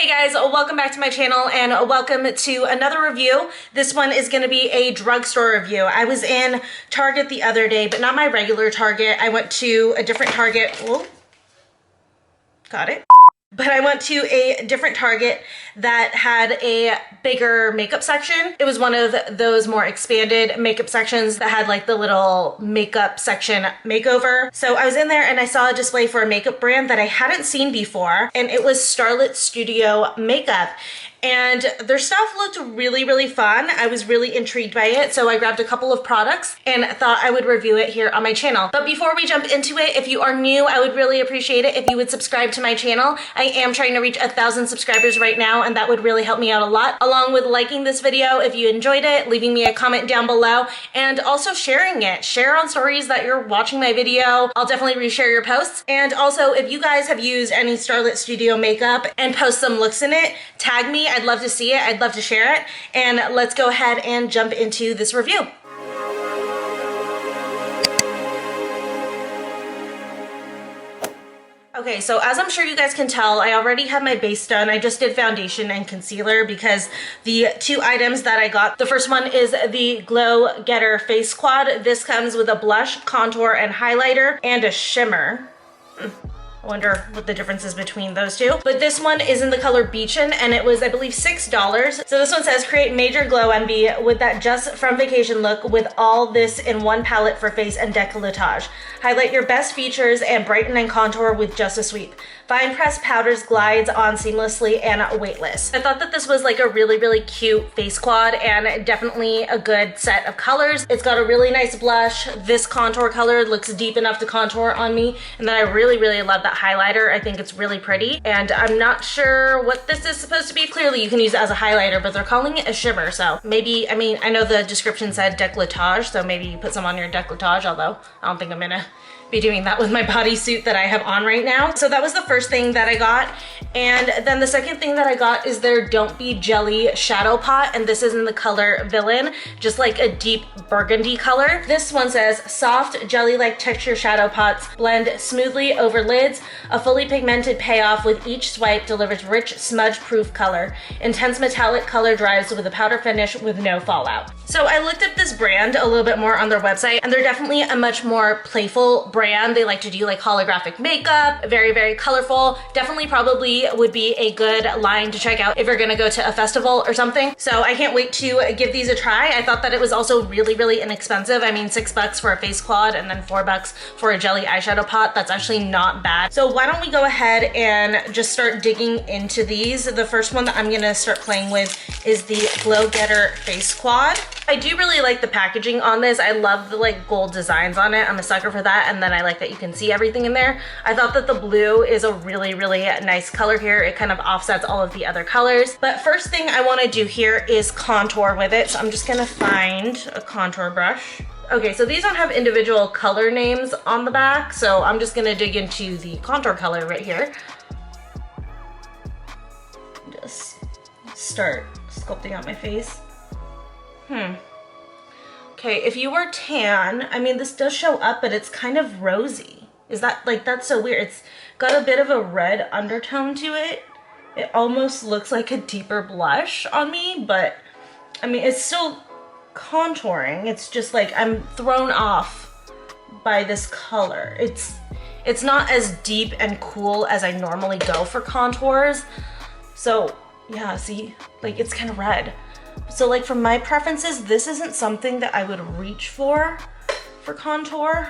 Hey guys, welcome back to my channel and welcome to another review. This one is going to be a drugstore review. I was in Target the other day, but not my regular Target. I went to a different Target. Whoa. Got it. But I went to a different Target that had a bigger makeup section. It was one of those more expanded makeup sections that had like the little makeup section makeover. So I was in there and I saw a display for a makeup brand that I hadn't seen before, and it was Starlit Studio Makeup. And their stuff looked really, really fun. I was really intrigued by it, so I grabbed a couple of products and thought I would review it here on my channel. But before we jump into it, if you are new, I would really appreciate it if you would subscribe to my channel. I am trying to reach 1,000 subscribers right now, and that would really help me out a lot, along with liking this video if you enjoyed it, leaving me a comment down below, and also sharing it. Share on stories that you're watching my video. I'll definitely reshare your posts. And also, if you guys have used any Starlit Studio makeup and post some looks in it, tag me. I'd love to see it. I'd love to share it. And let's go ahead and jump into this review. Okay, so as I'm sure you guys can tell, I already have my base done. I just did foundation and concealer because the two items that I got, the first one is the Glow Getter Face Quad. This comes with a blush, contour, and highlighter, and a shimmer. I wonder what the difference is between those two. But this one is in the color Beachin, and it was, I believe, $6. So this one says, create major glow envy with that just from vacation look with all this in one palette for face and décolletage. Highlight your best features and brighten and contour with just a sweep. Fine pressed powders glides on seamlessly and weightless. I thought that this was like a really, really cute face quad and definitely a good set of colors. It's got a really nice blush. This contour color looks deep enough to contour on me. And then I really, really love that highlighter. I think it's really pretty. And I'm not sure what this is supposed to be. Clearly you can use it as a highlighter, but they're calling it a shimmer. So maybe, I mean, I know the description said décolletage, so maybe you put some on your décolletage, although I don't think I'm gonna be doing that with my bodysuit that I have on right now. So that was the first thing that I got. And then the second thing that I got is their Don't Be Jelly Shadow Pot, and this is in the color Villain, just like a deep burgundy color. This one says, soft jelly-like texture shadow pots blend smoothly over lids. A fully pigmented payoff with each swipe delivers rich smudge-proof color. Intense metallic color dries with a powder finish with no fallout. So I looked up this brand a little bit more on their website, and they're definitely a much more playful brand. They like to do like holographic makeup, very, very colorful. Definitely probably would be a good line to check out if you're gonna go to a festival or something. So I can't wait to give these a try. I thought that it was also really, really inexpensive. I mean, $6 for a face quad and then $4 for a jelly eyeshadow pot. That's actually not bad. So why don't we go ahead and just start digging into these. The first one that I'm gonna start playing with is the Glow Getter Face Quad. I do really like the packaging on this. I love the like gold designs on it. I'm a sucker for that. And then I like that you can see everything in there. I thought that the blue is a really, really nice color here. It kind of offsets all of the other colors. But first thing I want to do here is contour with it. So I'm just gonna find a contour brush. Okay, so these don't have individual color names on the back, so I'm just gonna dig into the contour color right here. Just start sculpting out my face. Okay, if you were tan, I mean, this does show up, but it's kind of rosy. Is that, like, that's so weird. It's got a bit of a red undertone to it. It almost looks like a deeper blush on me, but I mean, it's still contouring. It's just like I'm thrown off by this color. It's not as deep and cool as I normally go for contours. So yeah, see, like it's kind of red. So like for my preferences, this isn't something that I would reach for contour.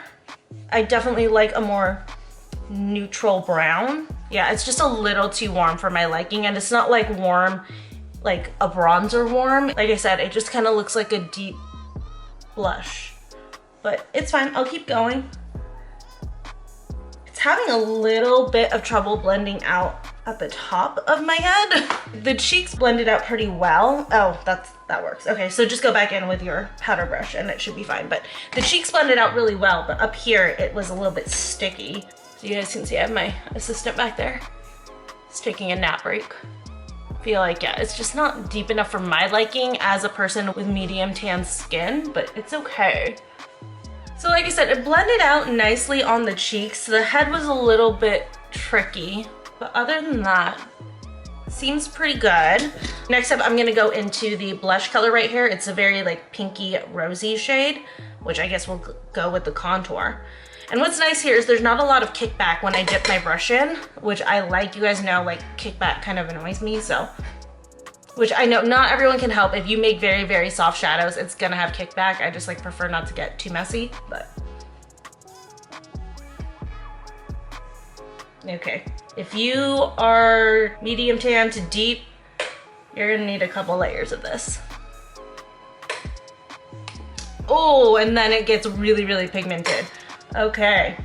I definitely like a more neutral brown. Yeah, it's just a little too warm for my liking, and it's not like warm, like a bronzer warm. Like I said, it just kind of looks like a deep blush, but it's fine. I'll keep going. It's having a little bit of trouble blending out at the top of my head. The cheeks blended out pretty well. Oh, that works. Okay, so just go back in with your powder brush and it should be fine. But the cheeks blended out really well, but up here it was a little bit sticky. So you guys can see I have my assistant back there. He's taking a nap break. I feel like, yeah, it's just not deep enough for my liking as a person with medium tan skin, but it's okay. So like I said, it blended out nicely on the cheeks. The head was a little bit tricky, but other than that, seems pretty good. Next up, I'm gonna go into the blush color right here. It's a very like pinky rosy shade, which I guess will go with the contour. And what's nice here is there's not a lot of kickback when I dip my brush in, which I like. You guys know like kickback kind of annoys me, so. Which I know not everyone can help. If you make very, very soft shadows, it's gonna have kickback. I just like prefer not to get too messy, but. Okay, if you are medium tan to deep, you're gonna need a couple layers of this. Oh, and then it gets really, really pigmented. Okay,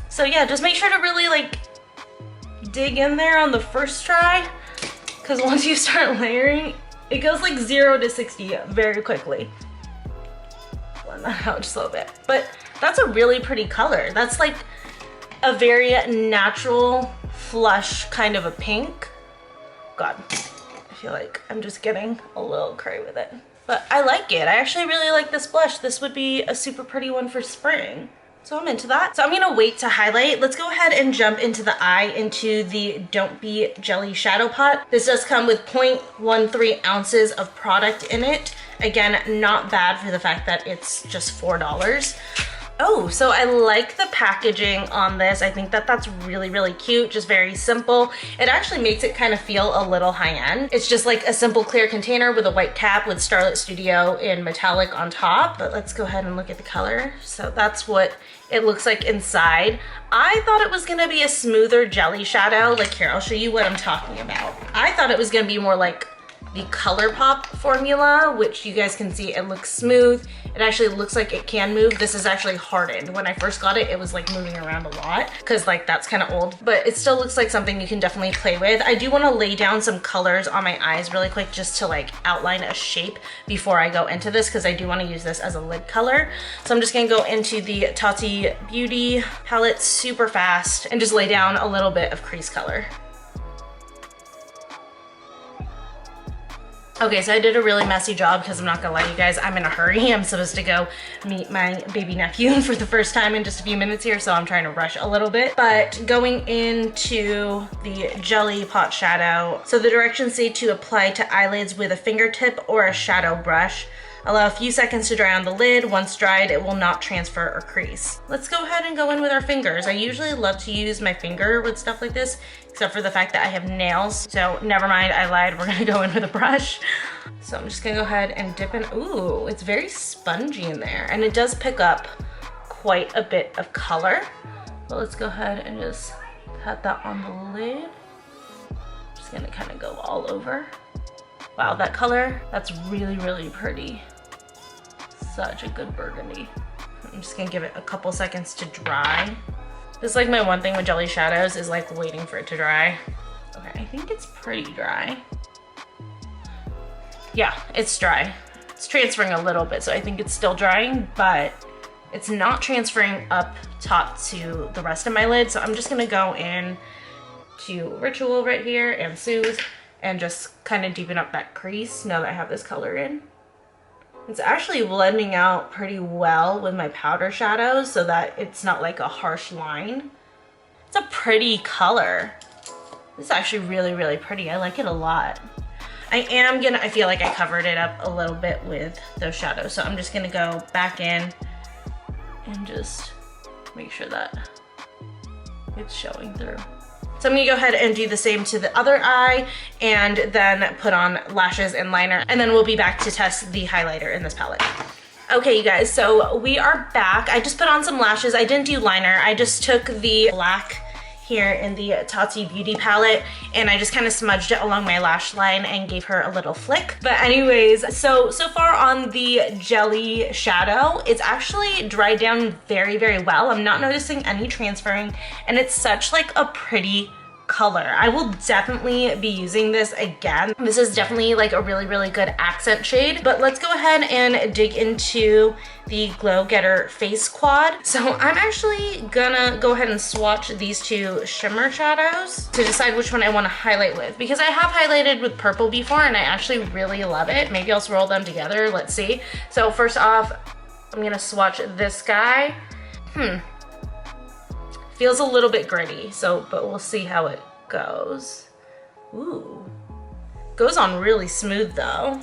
so yeah, just make sure to really like dig in there on the first try, because once you start layering, it goes like 0 to 60 very quickly. Blend that out just a little bit. But that's a really pretty color. That's like a very natural, flush kind of a pink. God, I feel like I'm just getting a little cray with it. But I like it. I actually really like this blush. This would be a super pretty one for spring. So I'm into that. So I'm gonna wait to highlight. Let's go ahead and jump into the eye, into the Don't Be Jelly Shadow Pot. This does come with 0.13 ounces of product in it. Again, not bad for the fact that it's just $4. Oh, so I like the packaging on this. I think that that's really, really cute, just very simple. It actually makes it kind of feel a little high-end. It's just like a simple clear container with a white cap with Starlit Studio in metallic on top. But let's go ahead and look at the color. So that's what it looks like inside. I thought it was gonna be a smoother jelly shadow. Like here, I'll show you what I'm talking about. I thought it was gonna be more like the ColourPop formula, which you guys can see it looks smooth. It actually looks like it can move. This is actually hardened. When I first got it, it was like moving around a lot because like that's kind of old, but it still looks like something you can definitely play with. I do want to lay down some colors on my eyes really quick just to like outline a shape before I go into this, because I do want to use this as a lid color. So I'm just gonna go into the Tati Beauty palette super fast and just lay down a little bit of crease color. Okay, so I did a really messy job because I'm not gonna lie to you guys, I'm in a hurry. I'm supposed to go meet my baby nephew for the first time in just a few minutes here, so I'm trying to rush a little bit. But going into the Jelly Pot Shadow, so the directions say to apply to eyelids with a fingertip or a shadow brush. Allow a few seconds to dry on the lid. Once dried, it will not transfer or crease. Let's go ahead and go in with our fingers. I usually love to use my finger with stuff like this, except for the fact that I have nails. So never mind, I lied. We're gonna go in with a brush. So I'm just gonna go ahead and dip in. Ooh, it's very spongy in there. And it does pick up quite a bit of color. But let's go ahead and just pat that on the lid. Just gonna kind of go all over. Wow, that color, that's really, really pretty. Such a good burgundy. I'm just gonna give it a couple seconds to dry. This is like my one thing with jelly shadows is like waiting for it to dry. Okay, I think it's pretty dry. Yeah, it's dry. It's transferring a little bit, so I think it's still drying, but it's not transferring up top to the rest of my lid. So I'm just gonna go in to Ritual right here and Soothe and just kind of deepen up that crease now that I have this color in. It's actually blending out pretty well with my powder shadows so that it's not like a harsh line. It's a pretty color. This is actually really, really pretty. I like it a lot. I feel like I covered it up a little bit with those shadows, so I'm just gonna go back in and just make sure that it's showing through. So I'm gonna go ahead and do the same to the other eye and then put on lashes and liner, and then we'll be back to test the highlighter in this palette. Okay, you guys, so we are back. I just put on some lashes. I didn't do liner. I just took the black here in the Tati Beauty palette and I just kind of smudged it along my lash line and gave her a little flick. But anyways, so far on the jelly shadow, it's actually dried down very, very well. I'm not noticing any transferring and it's such like a pretty color. I will definitely be using this again. This is definitely like a really, really good accent shade. But let's go ahead and dig into the Glow Getter Face Quad. So I'm actually gonna go ahead and swatch these two shimmer shadows to decide which one I want to highlight with, because I have highlighted with purple before and I actually really love it. Maybe I'll swirl them together, let's see. So first off, I'm gonna swatch this guy. Feels a little bit gritty, but we'll see how it goes. Ooh. Goes on really smooth though.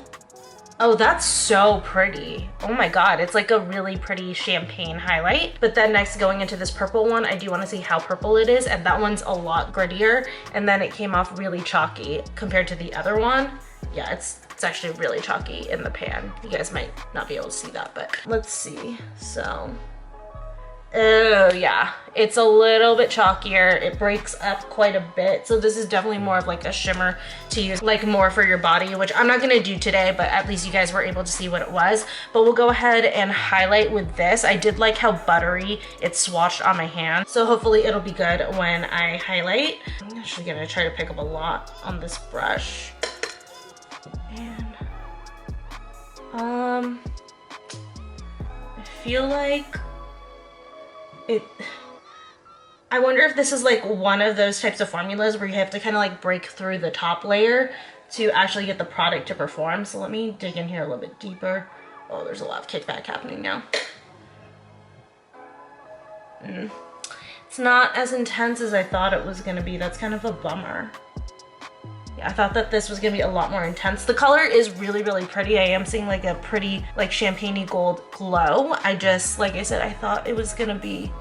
Oh, that's so pretty. Oh my God, it's like a really pretty champagne highlight. But then next, going into this purple one, I do want to see how purple it is, and that one's a lot grittier, and then it came off really chalky compared to the other one. Yeah, it's actually really chalky in the pan. You guys might not be able to see that, but let's see. So, oh yeah, it's a little bit chalkier. It breaks up quite a bit. So this is definitely more of like a shimmer to use, like more for your body, which I'm not gonna do today, but at least you guys were able to see what it was. But we'll go ahead and highlight with this. I did like how buttery it swatched on my hand. So hopefully it'll be good when I highlight. I'm actually gonna try to pick up a lot on this brush. And I feel like I wonder if this is like one of those types of formulas where you have to kind of like break through the top layer to actually get the product to perform. So let me dig in here a little bit deeper. Oh, there's a lot of kickback happening now. It's not as intense as I thought it was gonna be. That's kind of a bummer. Yeah, I thought that this was gonna be a lot more intense. The color is really, really pretty. I am seeing like a pretty like champagne-y gold glow. I just, like I said, I thought it was gonna be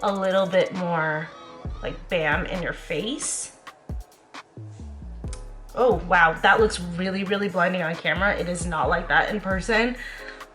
a little bit more like bam in your face. Oh wow, that looks really, really blinding on camera. It is not like that in person,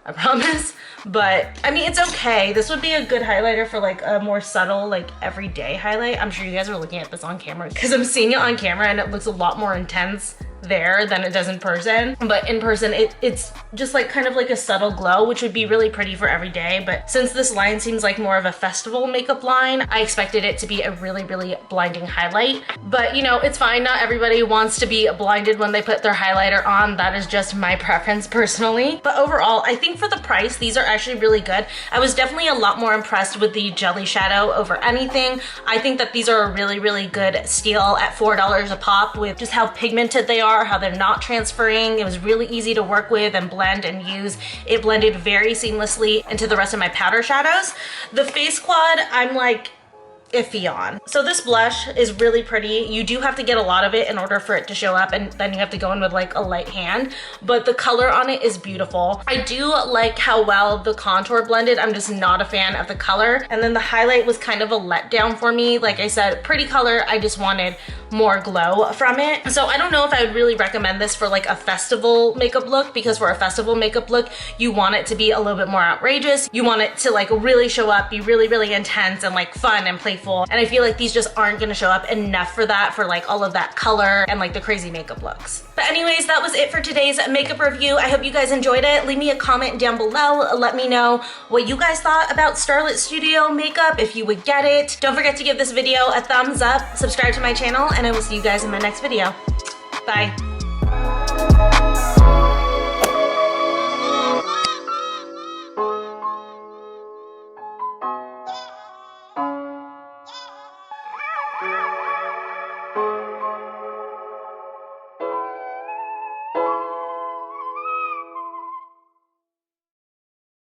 I promise. But I mean, it's okay. This would be a good highlighter for like a more subtle, like everyday highlight. I'm sure you guys are looking at this on camera because I'm seeing it on camera and it looks a lot more intense there than it does in person. But in person, it's just like kind of like a subtle glow, which would be really pretty for every day. But since this line seems like more of a festival makeup line, I expected it to be a really, really blinding highlight. But you know, it's fine. Not everybody wants to be blinded when they put their highlighter on. That is just my preference personally. But overall, I think for the price, these are actually really good. I was definitely a lot more impressed with the jelly shadow over anything. I think that these are a really, really good steal at $4 a pop with just how pigmented they are, how they're not transferring. It was really easy to work with and blend and use. It blended very seamlessly into the rest of my powder shadows. The face quad, I'm like iffy on. So this blush is really pretty. You do have to get a lot of it in order for it to show up, and then you have to go in with like a light hand, but the color on it is beautiful. I do like how well the contour blended. I'm just not a fan of the color. And then the highlight was kind of a letdown for me. Like I said, pretty color. I just wanted more glow from it. So I don't know if I would really recommend this for like a festival makeup look, because for a festival makeup look, you want it to be a little bit more outrageous. You want it to like really show up, be really, really intense and like fun and playful. And I feel like these just aren't gonna show up enough for that, for like all of that color and like the crazy makeup looks. But anyways, that was it for today's makeup review. I hope you guys enjoyed it. Leave me a comment down below. Let me know what you guys thought about Starlit Studio Makeup, if you would get it. Don't forget to give this video a thumbs up, subscribe to my channel, and I will see you guys in my next video. Bye.